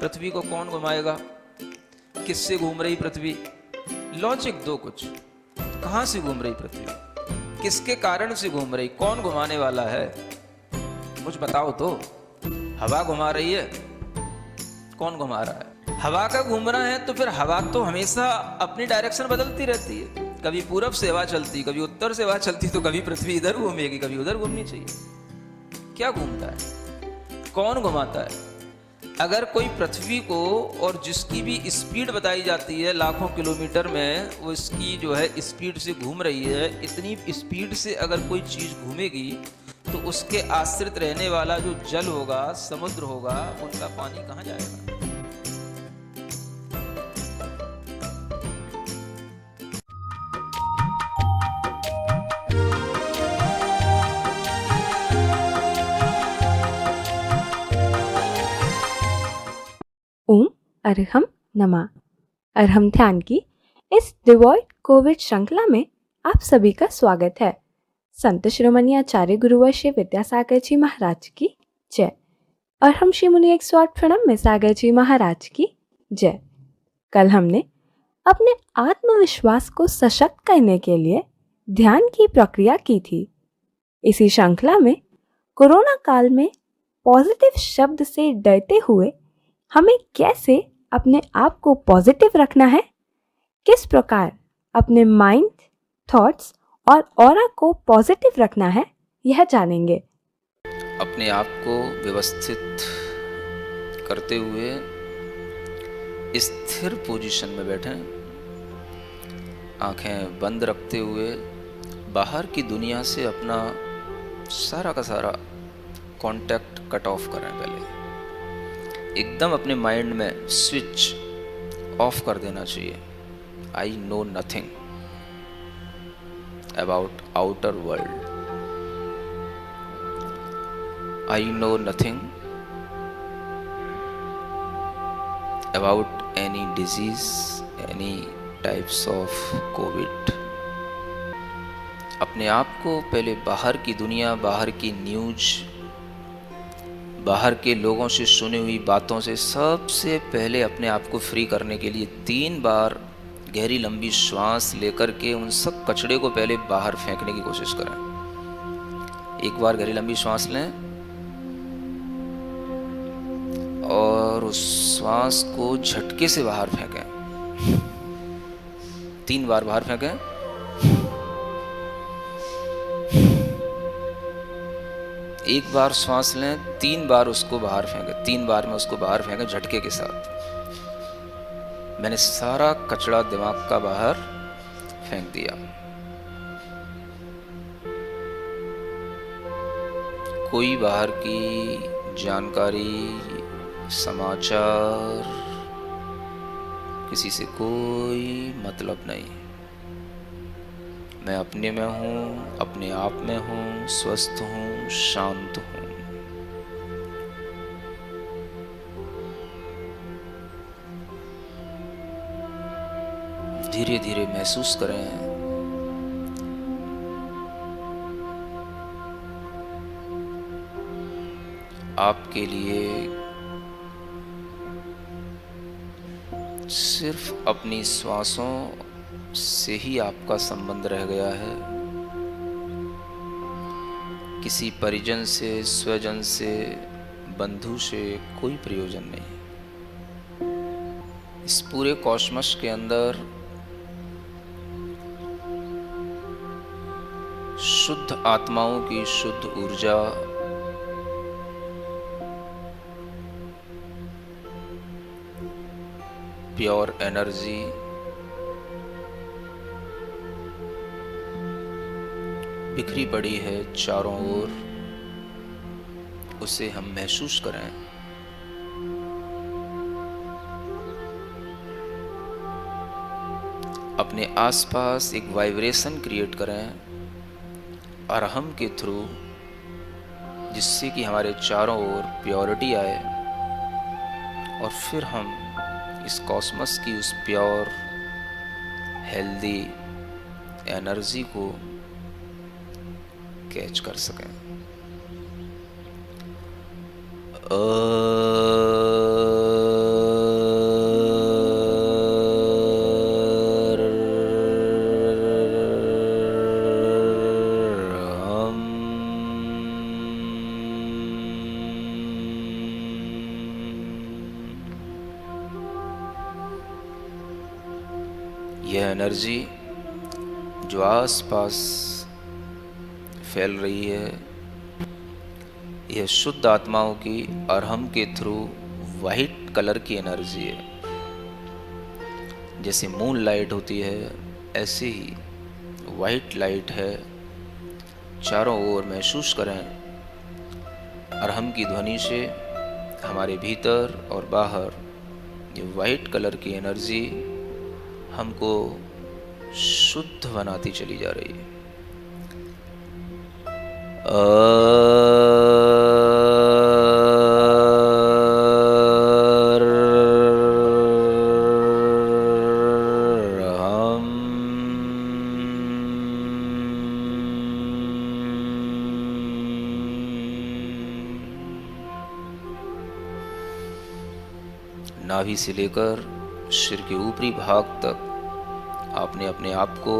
पृथ्वी को कौन घुमाएगा, किससे घूम रही पृथ्वी, लॉजिक दो कुछ। कहां से घूम रही पृथ्वी, किसके कारण से घूम रही, कौन घुमाने वाला है, मुझे बताओ तो। हवा घुमा रही है, कौन घुमा रहा है, हवा का घूमना है तो फिर हवा तो हमेशा अपनी डायरेक्शन बदलती रहती है। कभी पूरब से हवा चलती, कभी उत्तर से हवा चलती, तो कभी पृथ्वी इधर घूमेगी, कभी उधर घूमनी चाहिए। क्या घूमता है, कौन घुमाता है? अगर कोई पृथ्वी को, और जिसकी भी स्पीड बताई जाती है लाखों किलोमीटर में, वो इसकी जो है स्पीड से घूम रही है, इतनी स्पीड से अगर कोई चीज़ घूमेगी तो उसके आश्रित रहने वाला जो जल होगा, समुद्र होगा, उनका पानी कहाँ जाएगा? ओम अरहम नमा। अरहम ध्यान की इस डिवॉइड कोविड श्रृंखला में आप सभी का स्वागत है। संत शिरोमणि आचार्य गुरुवर श्री विद्यासागर जी महाराज की जय। अरहम श्री मुनि 108 प्रणम में सागर जी महाराज की जय। कल हमने अपने आत्मविश्वास को सशक्त करने के लिए ध्यान की प्रक्रिया की थी। इसी श्रृंखला में कोरोना काल में पॉजिटिव शब्द से डरते हुए हमें कैसे अपने आप को पॉजिटिव रखना है, किस प्रकार अपने माइंड, थॉट्स और ऑरा को पॉजिटिव रखना है, यह जानेंगे। अपने आप को व्यवस्थित करते हुए स्थिर पोजीशन में बैठें, आंखें बंद रखते हुए बाहर की दुनिया से अपना सारा का सारा कांटेक्ट कट ऑफ करें। पहले एकदम अपने माइंड में स्विच ऑफ कर देना चाहिए। I know nothing about outer world, I know nothing about any disease, any types of Covid. अपने आप को पहले बाहर की दुनिया, बाहर की न्यूज, बाहर के लोगों से सुनी हुई बातों से सबसे पहले अपने आप को फ्री करने के लिए 3 बार गहरी लंबी श्वास लेकर के उन सब कचड़े को पहले बाहर फेंकने की कोशिश करें। एक बार गहरी लंबी श्वास लें और उस श्वास को झटके से बाहर फेंकें। 3 बार बाहर फेंकें। एक बार श्वास लें, 3 बार उसको बाहर फेंकें। 3 बार में उसको बाहर फेंकें झटके के साथ। मैंने सारा कचड़ा दिमाग का बाहर फेंक दिया। कोई बाहर की जानकारी, समाचार, किसी से कोई मतलब नहीं। मैं अपने में हूँ, अपने आप में हूँ, स्वस्थ हूँ, शांत हूँ। धीरे धीरे महसूस करें आपके लिए सिर्फ अपनी श्वासों से ही आपका संबंध रह गया है। किसी परिजन से, स्वजन से, बंधु से कोई प्रयोजन नहीं। इस पूरे कॉस्मस के अंदर शुद्ध आत्माओं की शुद्ध ऊर्जा, प्योर एनर्जी बिखरी पड़ी है चारों ओर। उसे हम महसूस करें। अपने आसपास एक वाइब्रेशन क्रिएट करें अरहम के थ्रू, जिससे कि हमारे चारों ओर प्योरिटी आए और फिर हम इस कॉस्मस की उस प्योर हेल्दी एनर्जी को कैच कर सकें। एनर्जी जो आसपास फैल रही है, यह शुद्ध आत्माओं की अरहम के थ्रू वाइट कलर की एनर्जी है। जैसे मून लाइट होती है, ऐसे ही वाइट लाइट है। चारों ओर महसूस करें अरहम की ध्वनि से हमारे भीतर और बाहर ये वाइट कलर की एनर्जी हमको शुद्ध बनाती चली जा रही है। नाभि से लेकर सिर के ऊपरी भाग तक आपने अपने आप को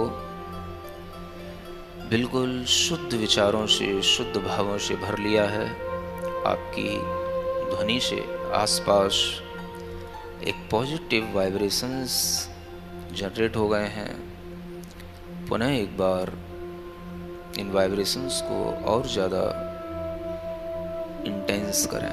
बिल्कुल शुद्ध विचारों से, शुद्ध भावों से भर लिया है। आपकी ध्वनि से आसपास एक पॉजिटिव वाइब्रेशंस जनरेट हो गए हैं। पुनः एक बार इन वाइब्रेशंस को और ज़्यादा इंटेंस करें।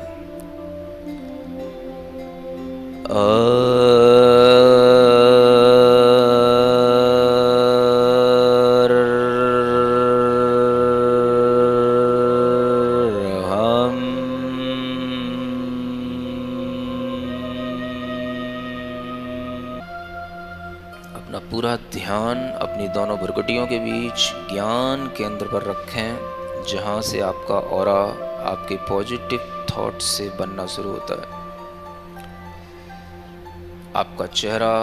अपना पूरा ध्यान अपनी दोनों भुरकटियों के बीच ज्ञान केंद्र पर रखें, जहाँ से आपका ऑरा आपके पॉजिटिव थॉट्स से बनना शुरू होता है। आपका चेहरा,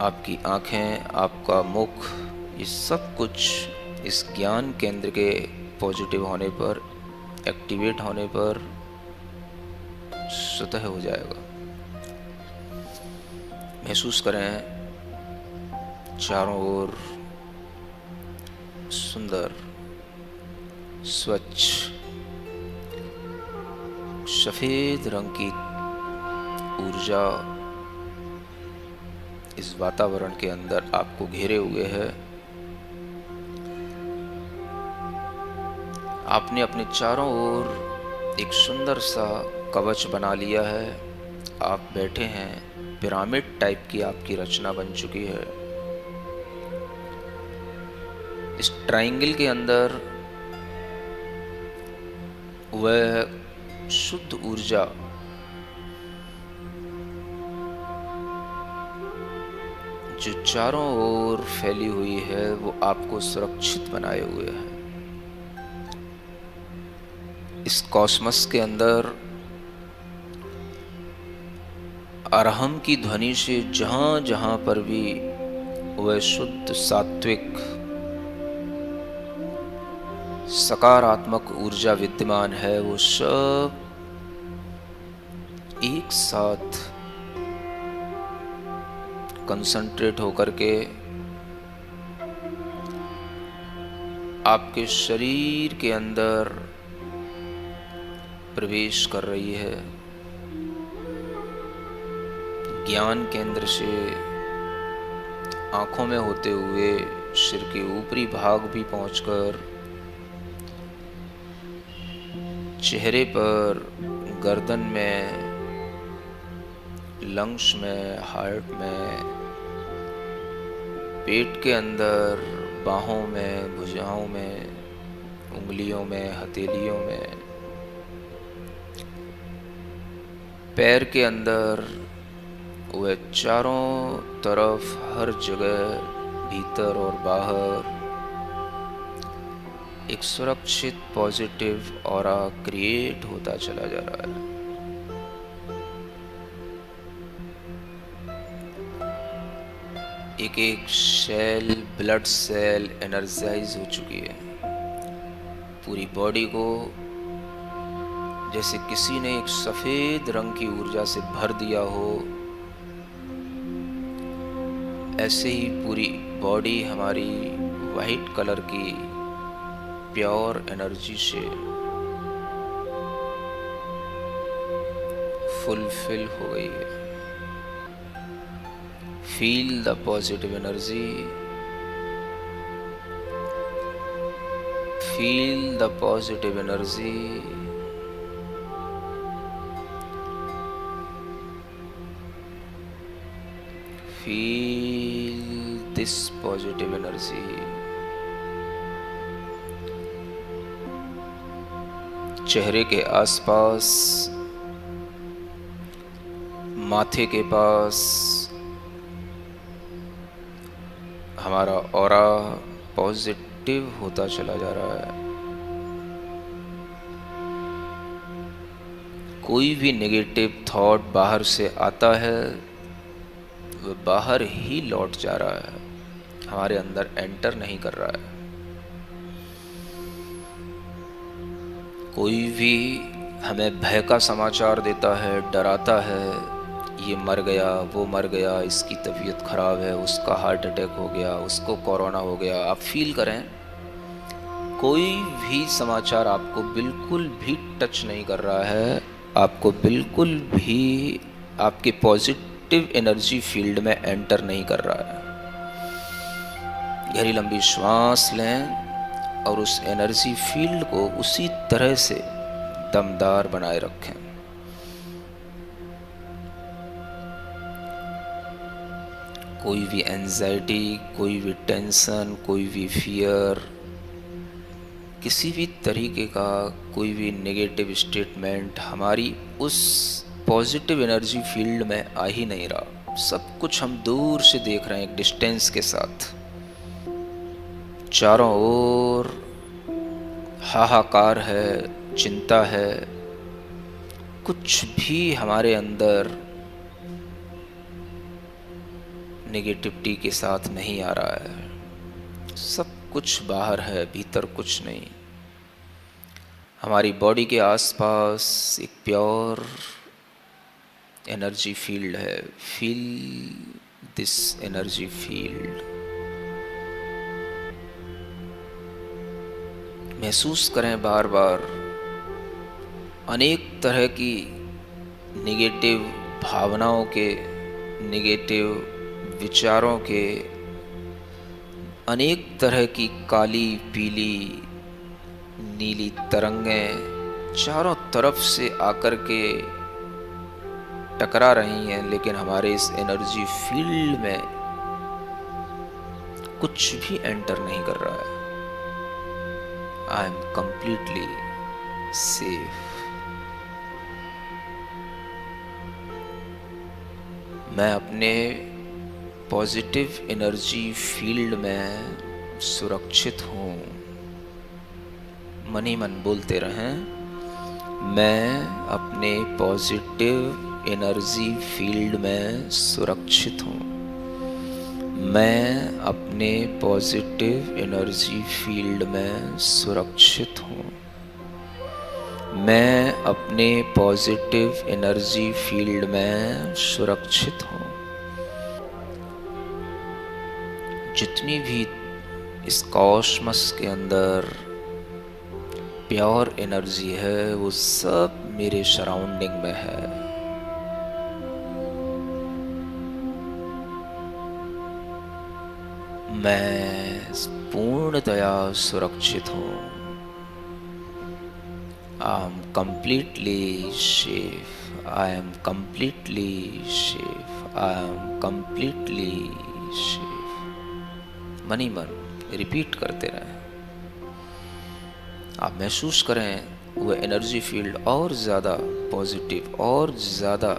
आपकी आँखें, आपका मुख, ये सब कुछ इस ज्ञान केंद्र के पॉजिटिव होने पर, एक्टिवेट होने पर स्वतः हो जाएगा। महसूस करें चारों ओर सुंदर, स्वच्छ, सफेद रंग की ऊर्जा इस वातावरण के अंदर आपको घेरे हुए है। आपने अपने चारों ओर एक सुंदर सा कवच बना लिया है। आप बैठे हैं, पिरामिड टाइप की आपकी रचना बन चुकी है। इस ट्रायंगल के अंदर वह शुद्ध ऊर्जा जो चारों ओर फैली हुई है, वो आपको सुरक्षित बनाए हुए है। इस कॉस्मस के अंदर अरहम की ध्वनि से जहां जहां पर भी वह शुद्ध सात्विक सकारात्मक ऊर्जा विद्यमान है, वो सब एक साथ कंसंट्रेट होकर के आपके शरीर के अंदर प्रवेश कर रही है। ज्ञान केंद्र से आंखों में होते हुए सिर के ऊपरी भाग भी पहुंचकर चेहरे पर, गर्दन में, लंग्स में, हार्ट में, पेट के अंदर, बाहों में, भुजाओं में, उंगलियों में, हथेलियों में, पैर के अंदर, वह चारों तरफ हर जगह, भीतर और बाहर एक सुरक्षित पॉजिटिव ऑरा क्रिएट होता चला जा रहा है। एक एक सेल, ब्लड सेल एनर्जाइज हो चुकी है। पूरी बॉडी को जैसे किसी ने एक सफेद रंग की ऊर्जा से भर दिया हो, ऐसे ही पूरी बॉडी हमारी वाइट कलर की प्योर एनर्जी से फुलफिल हो गई है, Feel the positive energy. Feel the positive energy. Feel this positive energy. चेहरे के आसपास, माथे के पास हमारा ऑरा पॉजिटिव होता चला जा रहा है। कोई भी नेगेटिव थॉट बाहर से आता है, वह बाहर ही लौट जा रहा है, हमारे अंदर एंटर नहीं कर रहा है। कोई भी हमें भय का समाचार देता है, डराता है, ये मर गया, वो मर गया, इसकी तबीयत खराब है, उसका हार्ट अटैक हो गया, उसको कोरोना हो गया। आप फील करें, कोई भी समाचार आपको बिल्कुल भी टच नहीं कर रहा है, आपको बिल्कुल भी आपके पॉजिटिव एनर्जी फील्ड में एंटर नहीं कर रहा है। गहरी लंबी श्वास लें और उस एनर्जी फील्ड को उसी तरह से दमदार बनाए रखें। कोई भी एंजाइटी, कोई भी टेंशन, कोई भी फियर, किसी भी तरीके का कोई भी नेगेटिव स्टेटमेंट हमारी उस पॉजिटिव एनर्जी फील्ड में आ ही नहीं रहा। सब कुछ हम दूर से देख रहे हैं, एक डिस्टेंस के साथ। चारों ओर हाहाकार है, चिंता है, कुछ भी हमारे अंदर नेगेटिविटी के साथ नहीं आ रहा है। सब कुछ बाहर है, भीतर कुछ नहीं। हमारी बॉडी के आसपास एक प्योर एनर्जी फील्ड है। Feel this energy field. महसूस करें बार बार अनेक तरह की नेगेटिव भावनाओं के, नेगेटिव विचारों के, अनेक तरह की काली, पीली, नीली तरंगें चारों तरफ से आकर के टकरा रही हैं, लेकिन हमारे इस एनर्जी फील्ड में कुछ भी एंटर नहीं कर रहा है। I am completely safe. मैं अपने पॉजिटिव एनर्जी फील्ड में सुरक्षित हूँ। मन ही मन बोलते रहें, मैं अपने पॉजिटिव एनर्जी फील्ड में सुरक्षित हूँ। मैं अपने पॉजिटिव एनर्जी फील्ड में सुरक्षित हूँ। मैं अपने पॉजिटिव एनर्जी फील्ड में सुरक्षित हूँ। जितनी भी इस कॉस्मस के अंदर प्योर एनर्जी है, वो सब मेरे सराउंडिंग में है। मैं पूर्णतया सुरक्षित हूँ। I am completely safe. I am completely safe. I am completely safe. मन ही मन रिपीट करते रहें। आप महसूस करें वो एनर्जी फील्ड और ज़्यादा पॉजिटिव, और ज़्यादा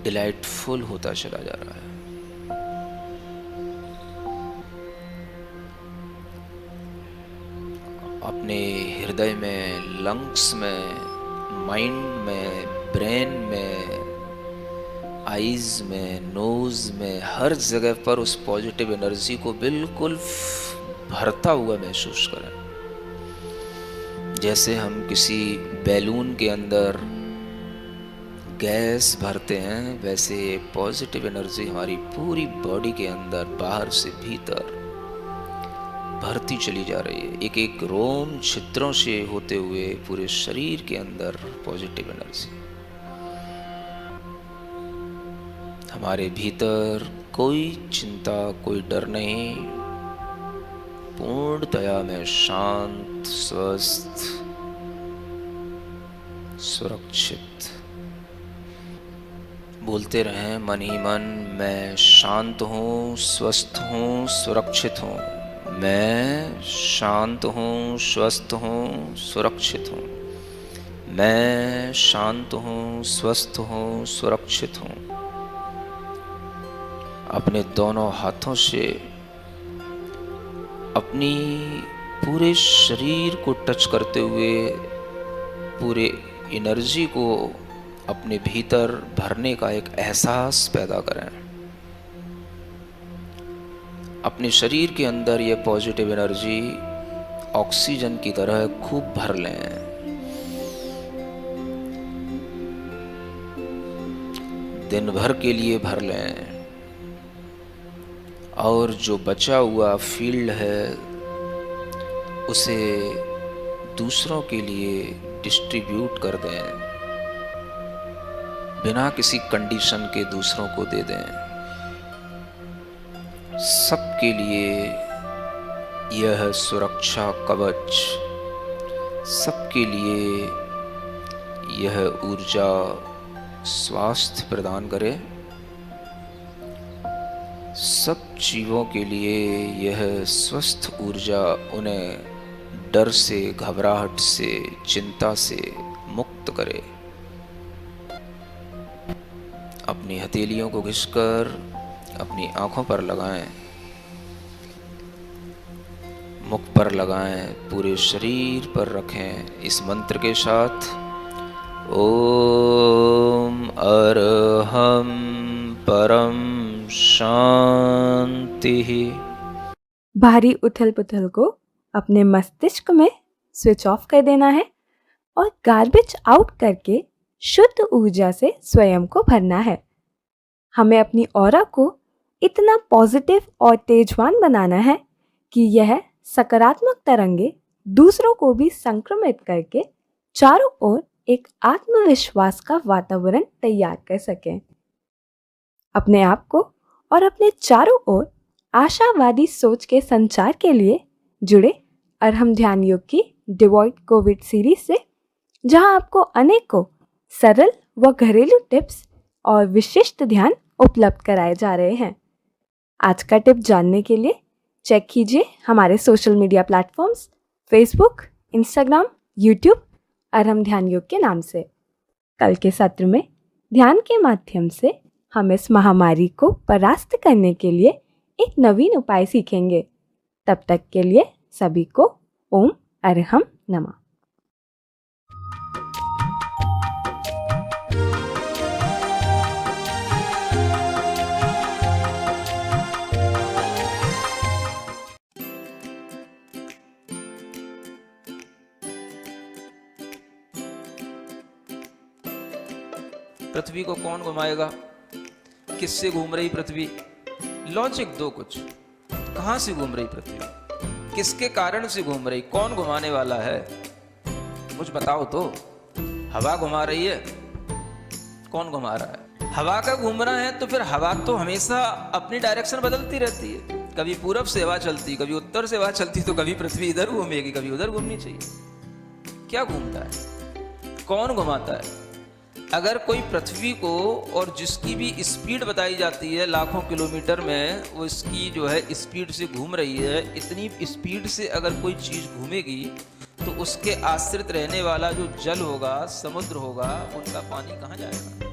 डिलाइटफुल होता चला जा रहा है। अपने हृदय में, लंग्स में, माइंड में, ब्रेन में, आईज में, नोज में, हर जगह पर उस पॉजिटिव एनर्जी को बिल्कुल भरता हुआ महसूस करें। जैसे हम किसी बैलून के अंदर गैस भरते हैं, वैसे पॉजिटिव एनर्जी हमारी पूरी बॉडी के अंदर, बाहर से भीतर भरती चली जा रही है। एक एक रोम छिद्रों से होते हुए पूरे शरीर के अंदर पॉजिटिव एनर्जी। हमारे भीतर कोई चिंता, कोई डर नहीं, पूर्णतया में शांत, स्वस्थ, सुरक्षित। बोलते रहें मन ही मन, मैं शांत हूँ, स्वस्थ हूँ, सुरक्षित हूँ। मैं शांत हूँ, स्वस्थ हूँ, सुरक्षित हूँ। मैं शांत हूँ, स्वस्थ हूँ, सुरक्षित हूँ। अपने दोनों हाथों से अपनी पूरे शरीर को टच करते हुए पूरे एनर्जी को अपने भीतर भरने का एक एहसास पैदा करें। अपने शरीर के अंदर ये पॉजिटिव एनर्जी ऑक्सीजन की तरह खूब भर लें। दिन भर के लिए भर लें और जो बचा हुआ फील्ड है उसे दूसरों के लिए डिस्ट्रीब्यूट कर दें, बिना किसी कंडीशन के दूसरों को दे दें। सबके लिए यह सुरक्षा कवच, सबके लिए यह ऊर्जा स्वास्थ्य प्रदान करे। सब जीवों के लिए यह स्वस्थ ऊर्जा उन्हें डर से, घबराहट से, चिंता से मुक्त करे। अपनी हथेलियों को घिसकर अपनी आंखों पर लगाएं, मुख पर लगाएं, पूरे शरीर पर रखें इस मंत्र के साथ, ओम अरहम परम शांति। भारी उथल पुथल को अपने मस्तिष्क में स्विच ऑफ कर देना है और गार्बेज आउट करके शुद्ध ऊर्जा से स्वयं को भरना है। हमें अपनी ऑरा को इतना पॉजिटिव और तेजवान बनाना है कि यह सकारात्मक तरंगे दूसरों को भी संक्रमित करके चारों ओर एक आत्मविश्वास का वातावरण तैयार कर सकें। अपने आप को और अपने चारों ओर आशावादी सोच के संचार के लिए जुड़े अरहम ध्यान योग की डिवॉइड कोविड सीरीज से, जहां आपको अनेकों सरल व घरेलू टिप्स और विशिष्ट ध्यान उपलब्ध कराए जा रहे हैं। आज का टिप जानने के लिए चेक कीजिए हमारे social media platforms Facebook, Instagram, YouTube Arham Dhyan Yog के नाम से। कल के सत्र में ध्यान के माध्यम से हम इस महामारी को परास्त करने के लिए एक नवीन उपाय सीखेंगे। तब तक के लिए सभी को ओम अरहम नमः। पृथ्वी को कौन घुमाएगा? किससे घूम रही पृथ्वी? लॉजिक दो कुछ। कहां से घूम रही पृथ्वी? किसके कारण से घूम रही? कौन घुमाने वाला है? कुछ बताओ तो। हवा घुमा रही है? कौन घुमा रहा है? हवा का घूमना है तो फिर हवा तो हमेशा अपनी डायरेक्शन बदलती रहती है। कभी पूरब से हवा चलती, कभी उत्तर से हवा चलती, तो कभी पृथ्वी इधर घूमेगी, कभी उधर घूमनी चाहिए। क्या घूमता है? कौन घुमाता है? अगर कोई पृथ्वी को, और जिसकी भी स्पीड बताई जाती है लाखों किलोमीटर में, वो इसकी जो है स्पीड से घूम रही है, इतनी स्पीड से अगर कोई चीज़ घूमेगी तो उसके आश्रित रहने वाला जो जल होगा, समुद्र होगा, उनका पानी कहाँ जाएगा?